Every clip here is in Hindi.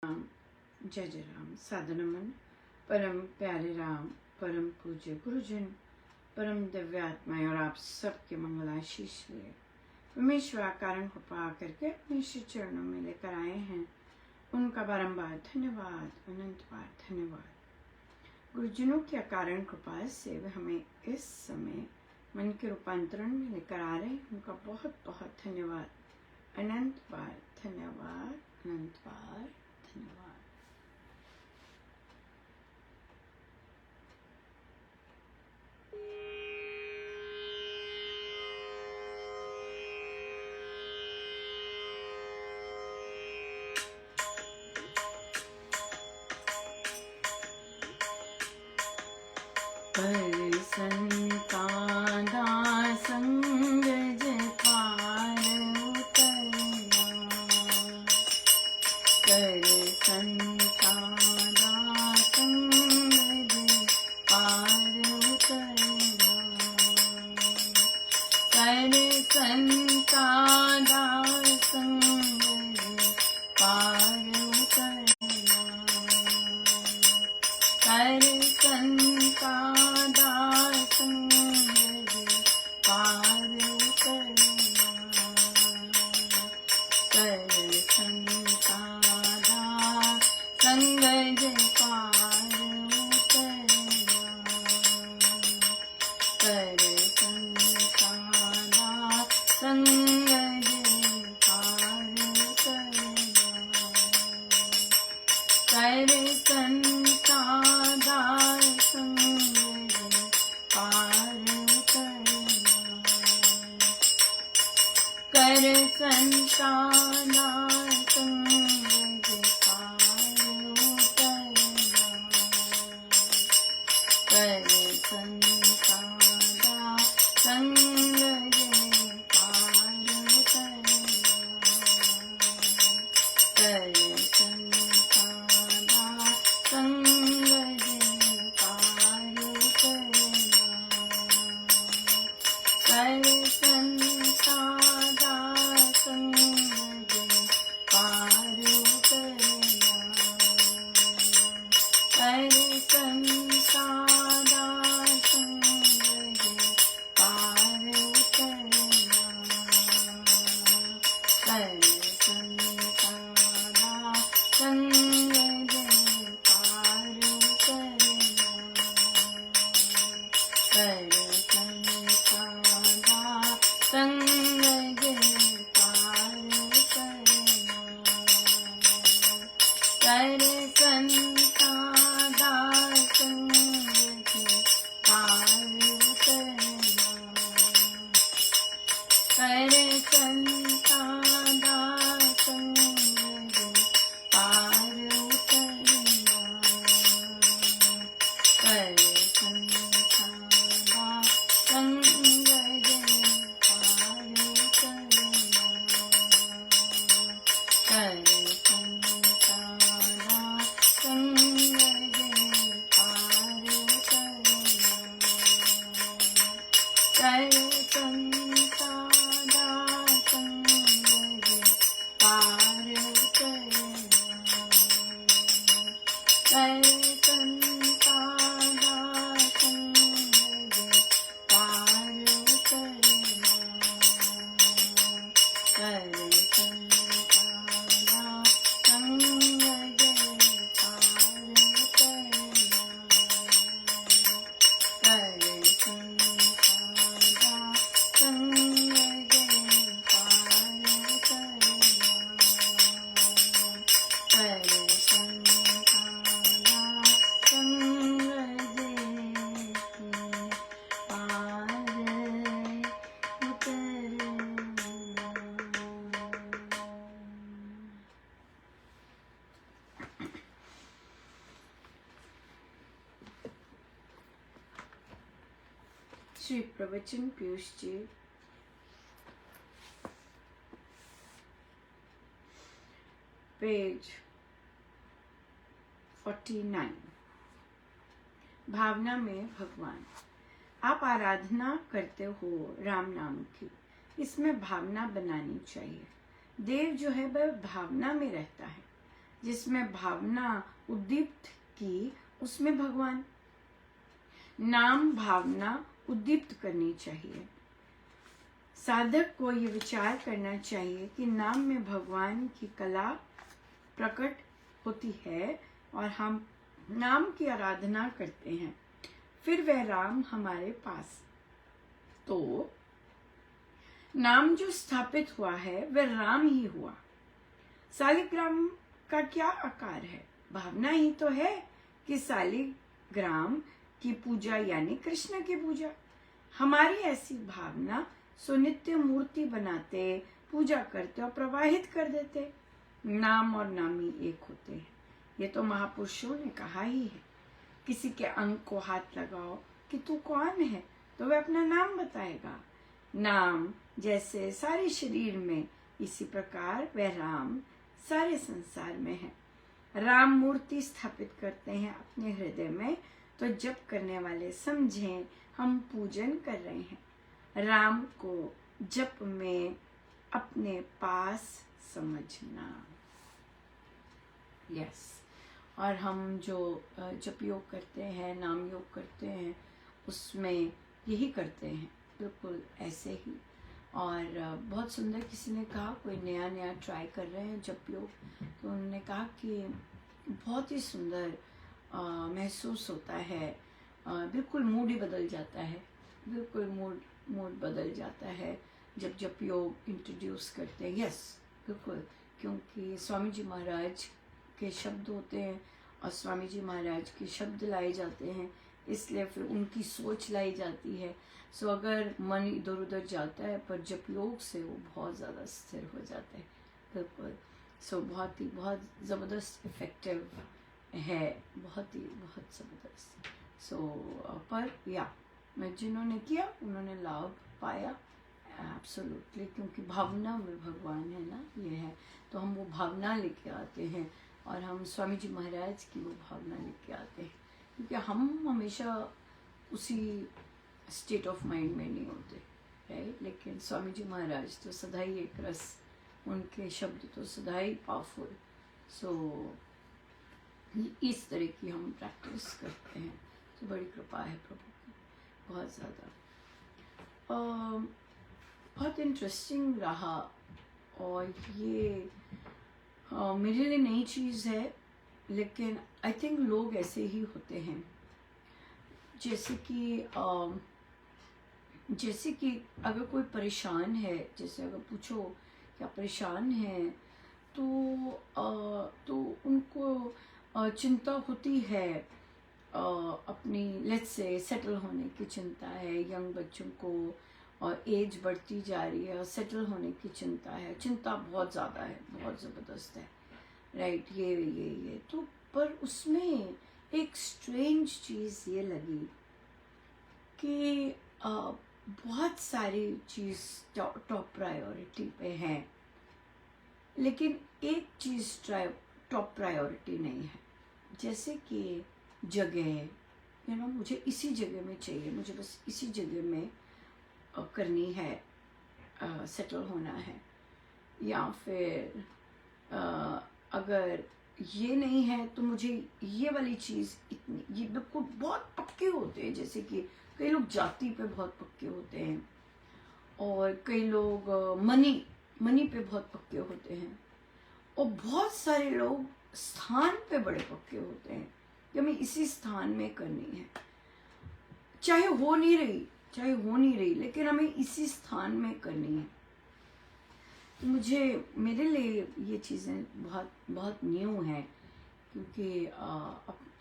जय जय राम। सादर नमन परम प्यारे राम, परम पूज्य गुरुजन, परम दिव्यात्माएं और आप सबके मंगलाशीष लिए परमेश्वर कारण को पा करके अपने श्री चरणों में लेकर आए हैं। उनका बारंबार धन्यवाद, अनंत बार धन्यवाद। गुरुजनों के अकारण कृपा से वे हमें इस समय मन के रूपांतरण में लेकर आ रहे हैं। उनका बहुत बहुत धन्यवाद, अनंत बार धन्यवाद, अनंत बार धन्यवाद। पर संतादा संग पार उतरना, कर संतादा संग पार उतरना, कर संतादा संग पार उतरना, कर संता श्री प्रवचन पीयूष जी पेज 49। भावना में भगवान। आप आराधना करते हो राम नाम की, इसमें भावना बनानी चाहिए। देव जो है वह भावना में रहता है। जिसमें भावना उद्दीप्त की, उसमें भगवान। नाम भावना उद्दीप्त करनी चाहिए। साधक को ये विचार करना चाहिए कि नाम में भगवान की कला प्रकट होती है और हम नाम की आराधना करते हैं, फिर वह राम हमारे पास। तो नाम जो स्थापित हुआ है वह राम ही हुआ। शालिग्राम का क्या आकार है? भावना ही तो है कि शालिग्राम की पूजा यानी कृष्ण की पूजा। हमारी ऐसी भावना सुनित्य मूर्ति बनाते, पूजा करते और प्रवाहित कर देते। नाम और नामी एक होते हैं, ये तो महापुरुषों ने कहा ही है। किसी के अंग को हाथ लगाओ कि तू कौन है, तो वह अपना नाम बताएगा। नाम जैसे सारे शरीर में, इसी प्रकार वह राम सारे संसार में है। राम मूर्ति स्थापित करते हैं अपने हृदय में, तो जप करने वाले समझें हम पूजन कर रहे हैं। राम को जप में अपने पास समझना। यस। और हम जो जप योग करते हैं, नाम योग करते हैं, उसमें यही करते हैं, बिल्कुल ऐसे ही। और बहुत सुंदर, किसी ने कहा, कोई नया नया ट्राई कर रहे हैं जप योग, तो उन्होंने कहा कि बहुत ही सुंदर महसूस होता है। बिल्कुल मूड ही बदल जाता है, बिल्कुल मूड बदल जाता है जब जप योग इंट्रोड्यूस करते हैं। यस, बिल्कुल, क्योंकि स्वामी जी महाराज के शब्द होते हैं और स्वामी जी महाराज के शब्द लाए जाते हैं, इसलिए फिर उनकी सोच लाई जाती है। सो अगर मन इधर उधर जाता है, पर जप योग से वो बहुत ज़्यादा स्थिर हो जाता है। बिल्कुल। सो बहुत ज़बरदस्त इफेक्टिव है, बहुत ज़बरदस्त। सो पर या मैं जिन्होंने किया उन्होंने लाभ पाया एब्सोल्युटली, क्योंकि भावना में भगवान है ना, ये है। तो हम वो भावना लेके आते हैं और हम स्वामी जी महाराज की वो भावना लेके आते हैं, क्योंकि हम हमेशा उसी स्टेट ऑफ माइंड में नहीं होते, राइट। लेकिन स्वामी जी महाराज तो सदा ही एक रस, उनके शब्द तो सदा ही पावरफुल। सो इस तरह की हम प्रैक्टिस करते हैं, तो बड़ी कृपा है प्रभु की, बहुत ज़्यादा। बहुत इंटरेस्टिंग रहा, और ये मेरे लिए नई चीज़ है, लेकिन आई थिंक लोग ऐसे ही होते हैं। जैसे कि अगर कोई परेशान है, जैसे अगर पूछो क्या परेशान है, तो उनको चिंता होती है, अपनी लेट्स से सेटल होने की चिंता है। यंग बच्चों को और एज बढ़ती जा रही है और सेटल होने की चिंता है। चिंता बहुत ज़्यादा है, बहुत ज़बरदस्त है, राइट। ये तो पर उसमें एक स्ट्रेंज चीज़ ये लगी कि बहुत सारी चीज़ टॉप प्रायोरिटी पे है, लेकिन एक चीज़ टॉप प्रायोरिटी नहीं है। जैसे कि जगह, मुझे इसी जगह में चाहिए, मुझे बस इसी जगह में करनी है, सेटल होना है। या फिर अगर ये नहीं है तो मुझे ये वाली चीज़ इतनी, ये बिल्कुल बहुत पक्के होते हैं। जैसे कि कई लोग जाति पे बहुत पक्के होते हैं, और कई लोग मनी पे बहुत पक्के होते हैं, और बहुत सारे लोग स्थान पे बड़े पक्के होते हैं कि हमें इसी स्थान में करनी है, चाहे हो नहीं रही, लेकिन हमें इसी स्थान में करनी है। तो मेरे लिए ये चीज़ें बहुत न्यू है, क्योंकि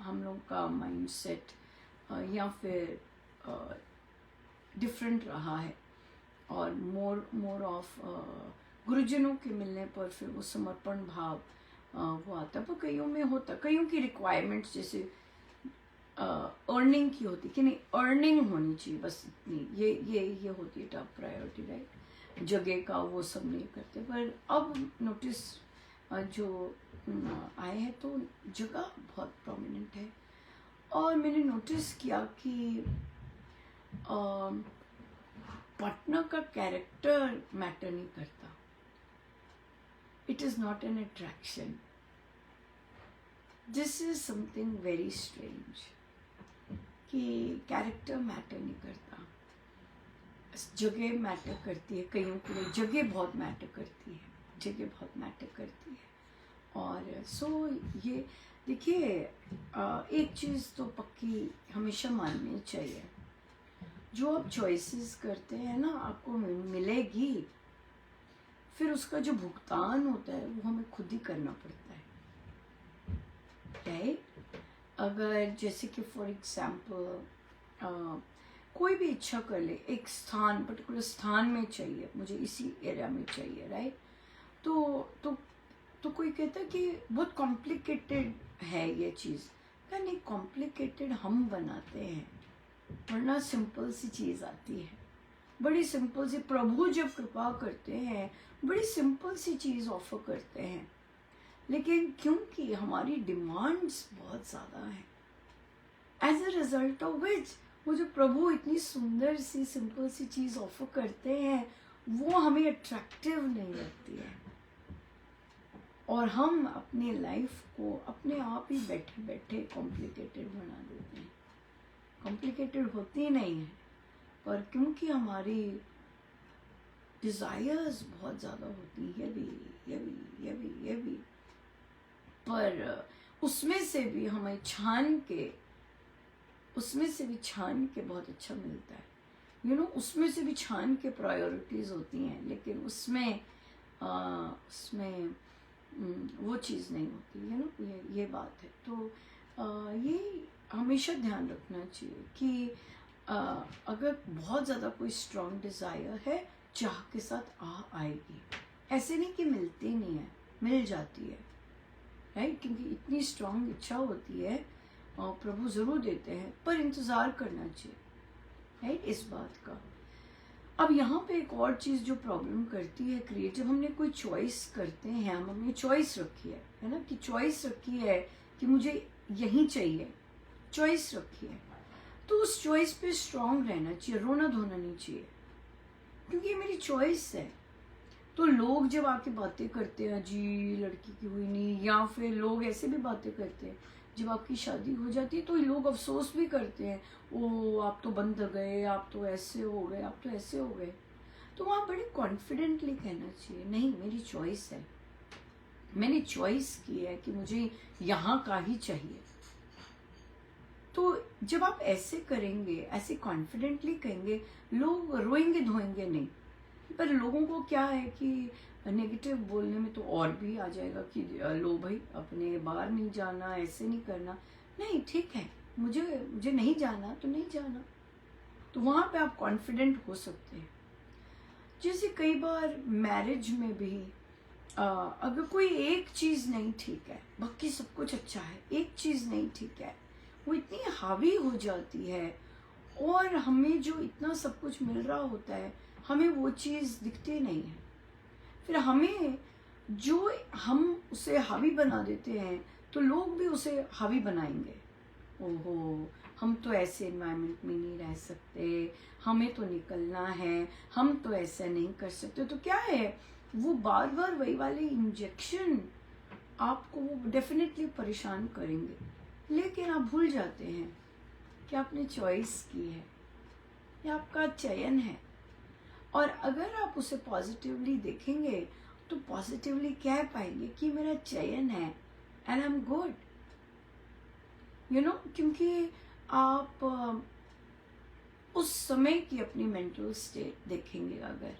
हम लोग का माइंडसेट या फिर डिफरेंट रहा है, और मोर ऑफ गुरुजनों के मिलने पर फिर वो समर्पण भाव वो आता है। पर कईयों में होता, कईयों की रिक्वायरमेंट्स जैसे अर्निंग की होती कि नहीं, अर्निंग होनी चाहिए, बस इतनी, ये होती है टॉप प्रायोरिटी, राइट। जगह का वो सब नहीं करते। पर अब नोटिस जो आए हैं, तो जगह बहुत प्रोमिनेंट है। और मैंने नोटिस किया कि पार्टनर का कैरेक्टर मैटर नहीं करता, it is not an attraction, this is something very strange कि कैरेक्टर मैटर नहीं करता, जगह मैटर करती है। कईयों के लिए जगह बहुत मैटर करती है, जगह बहुत मैटर करती है। और सो ये देखिए, एक चीज़ तो पक्की हमेशा माननी चाहिए, जो आप चॉइसेस करते हैं ना आपको मिलेगी, फिर उसका जो भुगतान होता है वो हमें खुद ही करना पड़ता है, राइट? अगर जैसे कि फॉर एग्जाम्पल कोई भी इच्छा कर ले, एक स्थान, पर्टिकुलर स्थान में चाहिए, मुझे इसी एरिया में चाहिए, राइट? तो कोई कहता है कि बहुत कॉम्प्लिकेटेड है ये चीज़। क्या नहीं, कॉम्प्लिकेटेड हम बनाते हैं, वरना सिंपल सी चीज़ आती है, बड़ी सिंपल सी। प्रभु जब कृपा करते हैं बड़ी सिंपल सी चीज़ ऑफर करते हैं, लेकिन क्योंकि हमारी डिमांड्स बहुत ज़्यादा हैं, as a result of which वो जो प्रभु इतनी सुंदर सी सिंपल सी चीज़ ऑफर करते हैं वो हमें अट्रैक्टिव नहीं लगती है, और हम अपनी लाइफ को अपने आप ही बैठे बैठे कॉम्प्लिकेटेड बना देते हैं। कॉम्प्लिकेटेड होती नहीं है, पर क्योंकि हमारी डिज़ायर्स बहुत ज़्यादा होती है, ये भी, पर उसमें से भी हमें छान के बहुत अच्छा मिलता है। उसमें से भी छान के प्रायोरिटीज़ होती हैं, लेकिन उसमें वो चीज़ नहीं होती, ये बात है। तो ये हमेशा ध्यान रखना चाहिए कि अगर बहुत ज़्यादा कोई स्ट्रॉन्ग डिज़ायर है, चाह के साथ आएगी। ऐसे नहीं कि मिलती नहीं है, मिल जाती है, राइट? क्योंकि इतनी स्ट्रॉन्ग इच्छा होती है और प्रभु ज़रूर देते हैं, पर इंतज़ार करना चाहिए, राइट, इस बात का। अब यहाँ पे एक और चीज़ जो प्रॉब्लम करती है क्रिएट, जब हमने कोई चॉइस करते हैं, हमने चॉइस रखी है ना, कि चॉइस रखी है कि मुझे यही चाहिए, चॉइस रखी है, तो उस चॉइस पे स्ट्रांग रहना चाहिए, रोना धोना नहीं चाहिए, क्योंकि ये मेरी चॉइस है। तो लोग जब आके बातें करते हैं, जी लड़की की हुई नहीं, या फिर लोग ऐसे भी बातें करते हैं, जब आपकी शादी हो जाती है तो लोग अफसोस भी करते हैं, ओ आप तो बंध गए, आप तो ऐसे हो गए, आप तो ऐसे हो गए। तो वहाँ बड़े कॉन्फिडेंटली कहना चाहिए, नहीं मेरी चॉइस है, मैंने चॉइस की है कि मुझे यहाँ का ही चाहिए। तो जब आप ऐसे करेंगे, ऐसे कॉन्फिडेंटली कहेंगे, लोग रोएंगे धोएंगे नहीं। पर लोगों को क्या है कि नेगेटिव बोलने में तो और भी आ जाएगा कि लो भाई अपने बाहर नहीं जाना, ऐसे नहीं करना। नहीं, ठीक है, मुझे नहीं जाना तो नहीं जाना। तो वहाँ पे आप कॉन्फिडेंट हो सकते हैं। जैसे कई बार मैरिज में भी अगर कोई एक चीज़ नहीं ठीक है, बाकी सब कुछ अच्छा है, एक चीज़ नहीं ठीक है, वो इतनी हावी हो जाती है, और हमें जो इतना सब कुछ मिल रहा होता है हमें वो चीज़ दिखती नहीं है। फिर हमें जो हम उसे हावी बना देते हैं तो लोग भी उसे हावी बनाएंगे। ओहो, हम तो ऐसे एनवायरनमेंट में नहीं रह सकते, हमें तो निकलना है, हम तो ऐसा नहीं कर सकते। तो क्या है, वो बार बार वही वाले इंजेक्शन आपको वो डेफिनेटली परेशान करेंगे, लेकिन आप भूल जाते हैं कि आपने चॉइस की है, ये आपका चयन है। और अगर आप उसे पॉजिटिवली देखेंगे तो पॉजिटिवली कह पाएंगे कि मेरा चयन है एंड आई एम गुड, क्योंकि आप उस समय की अपनी मेंटल स्टेट देखेंगे अगर,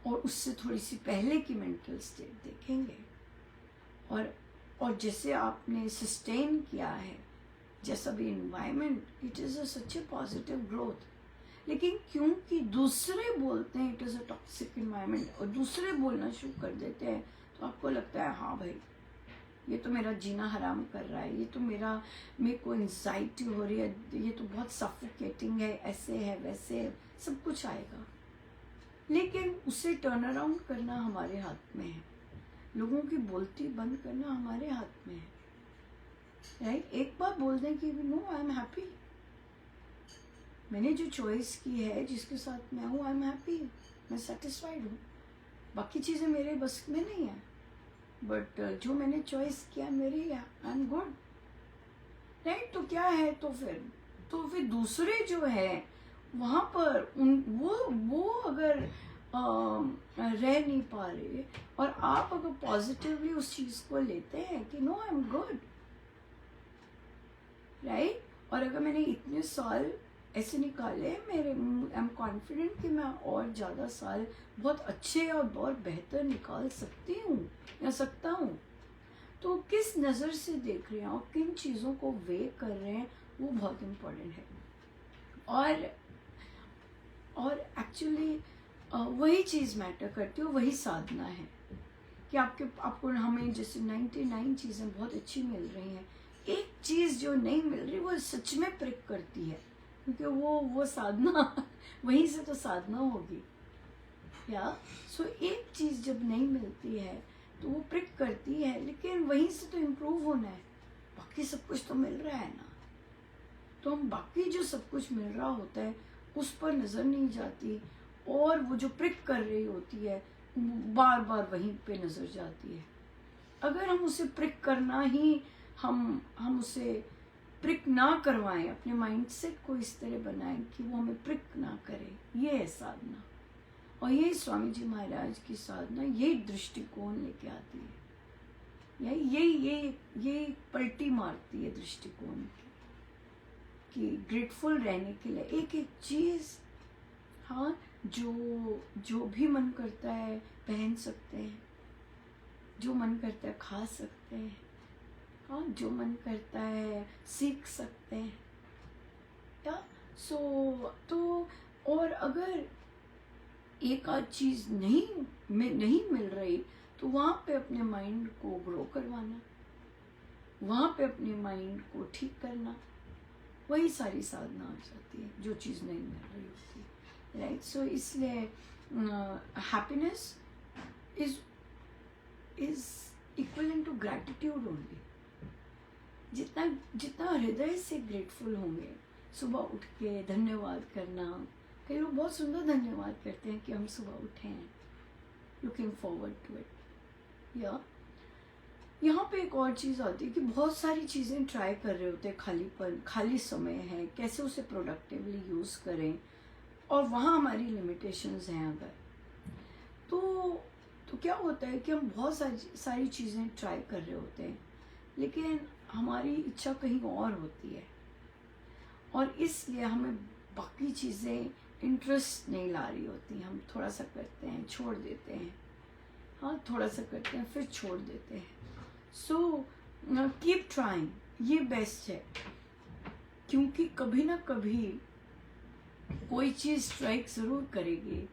और उससे थोड़ी सी पहले की मेंटल स्टेट देखेंगे, और जैसे आपने सस्टेन किया है, जैसा भी environment, it is such A positive growth. लेकिन क्योंकि दूसरे बोलते हैं it is a toxic environment, और दूसरे बोलना शुरू कर देते हैं, तो आपको लगता है हाँ भाई ये तो मेरा जीना हराम कर रहा है, ये तो मेरे को एंजाइटी हो रही है, ये तो बहुत सफोकेटिंग है, ऐसे है वैसे है, सब कुछ आएगा। लेकिन उसे टर्न अराउंड करना हमारे हाथ में है, लोगों की बोलती बंद करना हमारे हाथ में है, राइट? एक बार बोल दें कि नो आई एम हैप्पी, मैंने जो चॉइस की है, जिसके साथ मैं हूँ, आई एम हैप्पी, मैं सेटिस्फाइड हूँ, बाकी चीज़ें मेरे बस में नहीं है। बट जो मैंने चॉइस किया मेरी, आई एम गुड, राइट। तो क्या है, तो फिर दूसरे जो है वहाँ पर वो अगर रह नहीं पा रहे, और आप अगर पॉजिटिवली उस चीज को लेते हैं कि no I am good, right. और अगर मैंने इतने साल ऐसे निकाले, मेरे आई एम कॉन्फिडेंट कि मैं और ज़्यादा साल बहुत अच्छे और बहुत बेहतर निकाल सकती हूँ या सकता हूँ। तो किस नज़र से देख रहे हैं और किन चीज़ों को वे कर रहे हैं, वो बहुत इम्पोर्टेंट है। और एक्चुअली वही चीज़ मैटर करती है, वही साधना है कि आपको हमें जैसे 99 चीज़ें बहुत अच्छी मिल रही हैं, एक चीज़ जो नहीं मिल रही वो सच में प्रिक करती है, क्योंकि वो साधना वहीं से तो साधना होगी, या सो एक चीज़ जब नहीं मिलती है तो वो प्रिक करती है, लेकिन वहीं से तो इम्प्रूव होना है। बाकी सब कुछ तो मिल रहा है ना, तो हम बाकी जो सब कुछ मिल रहा होता है उस पर नज़र नहीं जाती, और वो जो प्रिक कर रही होती है बार बार वहीं पे नज़र जाती है। अगर हम उसे प्रिक करना ही हम उसे प्रिक ना करवाएं, अपने माइंडसेट को इस तरह बनाएं कि वो हमें प्रिक ना करे, ये है साधना। और यही स्वामी जी महाराज की साधना, यही दृष्टिकोण लेके आती है, यही पलटी मारती है दृष्टिकोण की, कि ग्रेटफुल रहने के लिए एक एक चीज़, हाँ, जो भी मन करता है पहन सकते हैं, जो मन करता है खा सकते हैं, हाँ, जो मन करता है सीख सकते हैं, या तो और अगर एक आध चीज़ नहीं मिल रही तो वहाँ पे अपने माइंड को ग्रो करवाना, वहाँ पे अपने माइंड को ठीक करना, वही सारी साधना हो जाती है जो चीज़ नहीं मिल रही होती है, राइट। सो इसलिए happiness is equal to gratitude only. जितना हृदय से ग्रेटफुल होंगे, सुबह उठ के धन्यवाद करना, कई लोग बहुत सुंदर धन्यवाद करते हैं कि हम सुबह उठे हैं, लुकिंग फॉरवर्ड टू इट। या यहाँ पे एक और चीज़ आती है कि बहुत सारी चीज़ें ट्राई कर रहे होते हैं, खाली समय है, कैसे उसे प्रोडक्टिवली यूज़ करें, और वहाँ हमारी लिमिटेशंस हैं अगर, तो क्या होता है कि हम बहुत सारी चीज़ें ट्राई कर रहे होते हैं, लेकिन हमारी इच्छा कहीं और होती है, और इसलिए हमें बाकी चीज़ें इंटरेस्ट नहीं ला रही होती। हम थोड़ा सा करते हैं, छोड़ देते हैं, हाँ, थोड़ा सा करते हैं फिर छोड़ देते हैं। सो कीप ट्राइंग, ये बेस्ट है, क्योंकि कभी ना कभी कोई चीज़ स्ट्राइक ज़रूर करेगी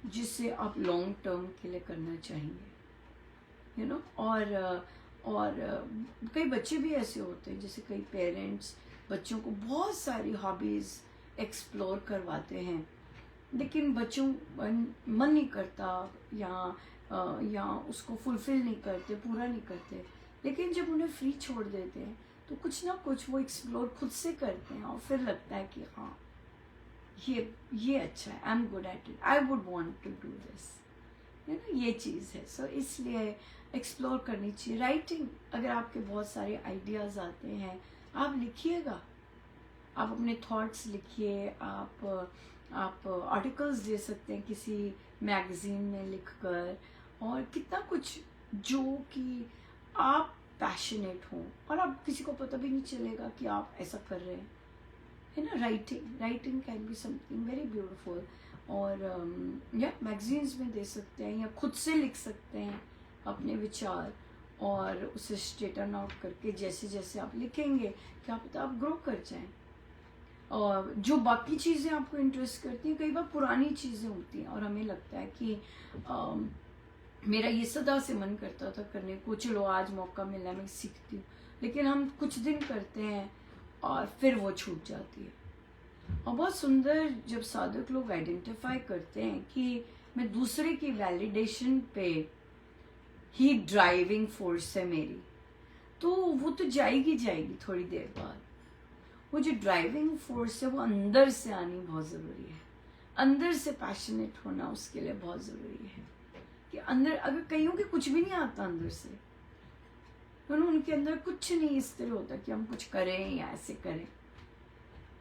जिसे आप लॉन्ग टर्म के लिए करना चाहेंगे, यू नो। और कई बच्चे भी ऐसे होते हैं, जैसे कई पेरेंट्स बच्चों को बहुत सारी हॉबीज़ एक्सप्लोर करवाते हैं, लेकिन बच्चों मन नहीं करता, या उसको फुलफिल नहीं करते, पूरा नहीं करते, लेकिन जब उन्हें फ्री छोड़ देते हैं तो कुछ ना कुछ वो एक्सप्लोर खुद से करते हैं, और फिर लगता है कि हाँ, ये अच्छा है, I am good at it, I would want to do this, है ना, ये चीज़ है। सो इसलिए एक्सप्लोर करनी चाहिए। राइटिंग, अगर आपके बहुत सारे आइडियाज़ आते हैं, आप लिखिएगा, आप अपने थॉट्स लिखिए, आप आर्टिकल्स दे सकते हैं किसी मैगज़ीन में लिखकर, और कितना कुछ जो कि आप पैशनेट हों, और आप किसी को पता भी नहीं चलेगा कि आप ऐसा कर रहे हैं, है ना। Writing can be something very beautiful, और या मैगजीन्स में दे सकते हैं, या खुद से लिख सकते हैं अपने विचार, और उसे स्ट्रेटन आउट करके जैसे जैसे आप लिखेंगे क्या पता आप ग्रो कर जाएं। और जो बाकी चीज़ें आपको इंटरेस्ट करती हैं, कई बार पुरानी चीज़ें होती हैं, और हमें लगता है कि मेरा ये सदा से मन करता था करने को, चलो आज मौका मिला, मैं सीखती हूँ, लेकिन हम कुछ दिन करते हैं और फिर वो छूट जाती है। और बहुत सुंदर जब साधक लोग आइडेंटिफाई करते हैं कि मैं दूसरे की वैलिडेशन पे ही ड्राइविंग फोर्स है मेरी, तो वो तो जाएगी थोड़ी देर बाद। वो जो ड्राइविंग फोर्स है वो अंदर से आनी बहुत ज़रूरी है, अंदर से पैशनेट होना उसके लिए बहुत ज़रूरी है, कि अंदर, अगर कईयों के कुछ भी नहीं आता अंदर से, उनके अंदर कुछ नहीं इस तरह होता कि हम कुछ करें या ऐसे करें।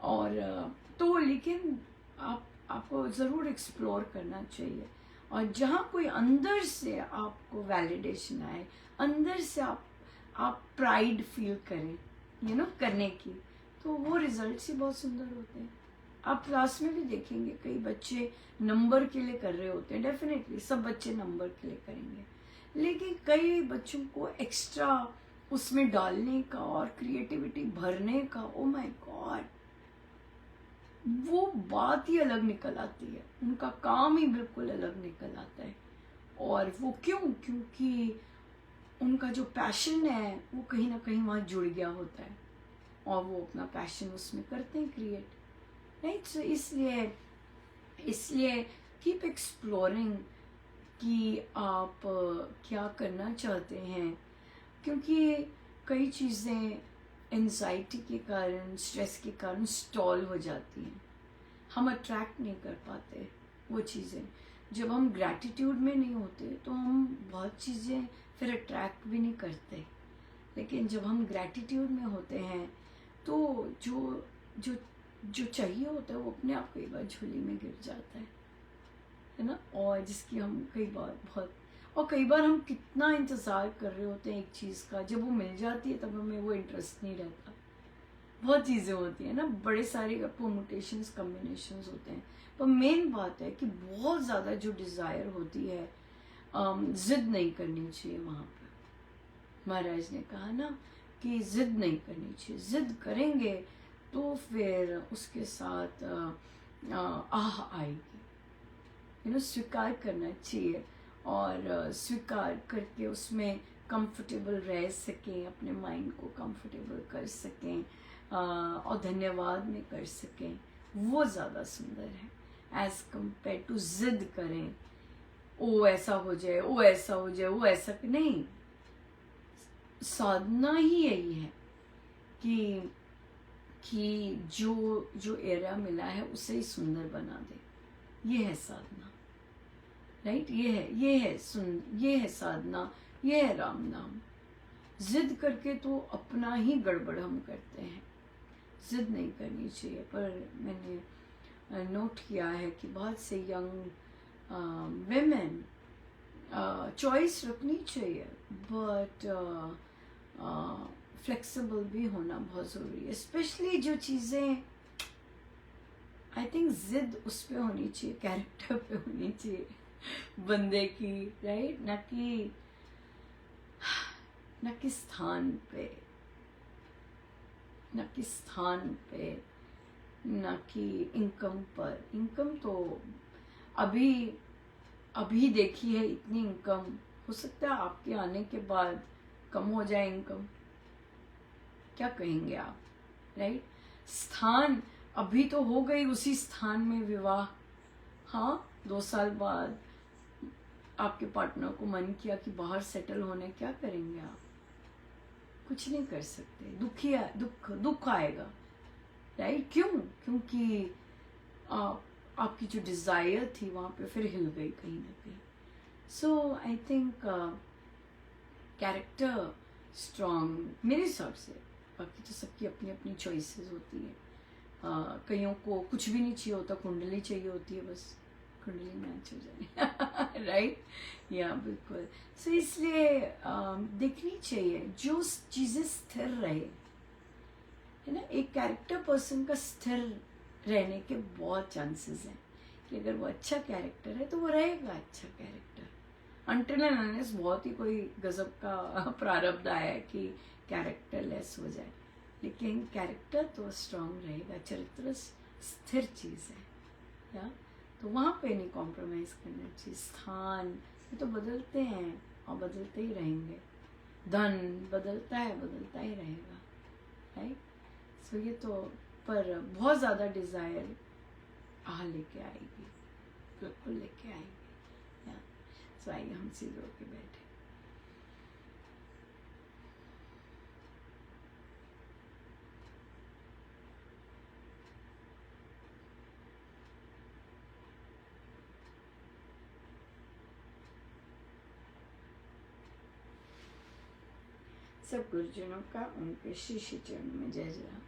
और तो लेकिन आपको ज़रूर एक्सप्लोर करना चाहिए, और जहाँ कोई अंदर से आपको वैलिडेशन आए, अंदर से आप प्राइड फील करें करने की, तो वो रिजल्ट्स ही बहुत सुंदर होते हैं। आप क्लास में भी देखेंगे कई बच्चे नंबर के लिए कर रहे होते हैं, डेफिनेटली सब बच्चे नंबर के लिए करेंगे, लेकिन कई बच्चों को एक्स्ट्रा उसमें डालने का और क्रिएटिविटी भरने का, ओ माय गॉड, वो बात ही अलग निकल आती है, उनका काम ही बिल्कुल अलग निकल आता है। और वो क्योंकि उनका जो पैशन है वो कहीं ना कहीं वहाँ जुड़ गया होता है, और वो अपना पैशन उसमें करते हैं क्रिएट, राइट। सो इसलिए कीप एक्सप्लोरिंग कि आप क्या करना चाहते हैं, क्योंकि कई चीज़ें एंजाइटी के कारण, स्ट्रेस के कारण स्टॉल हो जाती हैं, हम अट्रैक्ट नहीं कर पाते वो चीज़ें। जब हम ग्रैटिट्यूड में नहीं होते तो हम बहुत चीज़ें फिर अट्रैक्ट भी नहीं करते, लेकिन जब हम ग्रैटिट्यूड में होते हैं तो जो जो जो चाहिए होता है वो अपने आप कई बार झोली में गिर जाता है ना। और जिसकी हम कई बार हम कितना इंतज़ार कर रहे होते हैं एक चीज़ का, जब वो मिल जाती है तब हमें वो इंटरेस्ट नहीं रहता। बहुत चीज़ें होती हैं ना, बड़े सारे परमुटेशंस, कम्बिनेशंस होते हैं, पर मेन बात है कि बहुत ज़्यादा जो डिज़ायर होती है, ज़िद नहीं करनी चाहिए वहाँ पर। महाराज ने कहा ना कि ज़िद नहीं करनी चाहिए, ज़िद करेंगे तो फिर उसके साथ आह आएगी, स्वीकार करना चाहिए, और स्वीकार करके उसमें कंफर्टेबल रह सकें, अपने माइंड को कंफर्टेबल कर सकें, और धन्यवाद में कर सकें, वो ज़्यादा सुंदर है एज कंपेयर टू जिद करें, ओ ऐसा हो जाए, ओ ऐसा हो जाए, वो ऐसा नहीं। साधना ही यही है कि जो एरा मिला है उसे ही सुंदर बना दे, ये है साधना, राइट। ये है साधना, ये है राम नाम। जिद करके तो अपना ही गड़बड़ हम करते हैं, जिद नहीं करनी चाहिए। पर मैंने नोट किया है कि बहुत से यंग वेमेन चॉइस रखनी चाहिए, बट फ्लेक्सिबल भी होना बहुत ज़रूरी है, स्पेशली जो चीज़ें आई थिंक जिद उस पे होनी चाहिए, कैरेक्टर पे होनी चाहिए बंदे की, राइट, न कि स्थान पे, न कि स्थान पे, न कि इनकम पर। इनकम तो अभी देखी है, इतनी इनकम, हो सकता है आपके आने के बाद कम हो जाए इनकम, क्या कहेंगे आप, राइट। स्थान अभी तो हो गई, उसी स्थान में विवाह, हाँ 2 साल बाद आपके पार्टनर को मन किया कि बाहर सेटल होने, क्या करेंगे आप, कुछ नहीं कर सकते, दुख आएगा, राइट। क्योंकि आपकी जो डिज़ायर थी वहाँ पे फिर हिल गई कहीं ना कहीं। सो आई थिंक कैरेक्टर स्ट्रॉन्ग मेरे हिसाब से, बाकी तो सबकी अपनी अपनी चॉइसेस होती है। कईयों को कुछ भी नहीं चाहिए होता, कुंडली चाहिए होती है, बस कुंडली मैच हो जाए राइट, या बिल्कुल। सो इसलिए देखनी चाहिए जो चीज़ें स्थिर रहे, है ना। एक कैरेक्टर पर्सन का स्थिर रहने के बहुत चांसेस हैं कि अगर वो अच्छा कैरेक्टर है तो वो रहेगा अच्छा कैरेक्टर, अनटिल एंड अनलेस बहुत ही कोई गजब का प्रारब्ध आया है कि कैरेक्टर लेस हो जाए, लेकिन कैरेक्टर तो स्ट्रांग रहेगा, चरित्र स्थिर चीज़ है, या तो वहाँ पे नहीं कॉम्प्रोमाइज़ करना चाहिए। स्थान ये तो बदलते हैं और बदलते ही रहेंगे, धन बदलता है, बदलता ही रहेगा, राइट। सो ये तो, पर बहुत ज़्यादा डिज़ायर लेके आएगी, बिल्कुल लेके आएगी, या सो आइए हम सीधे होके बैठे। सब गुरुजनों का उनके शिष्य चरणों में जय जय राम।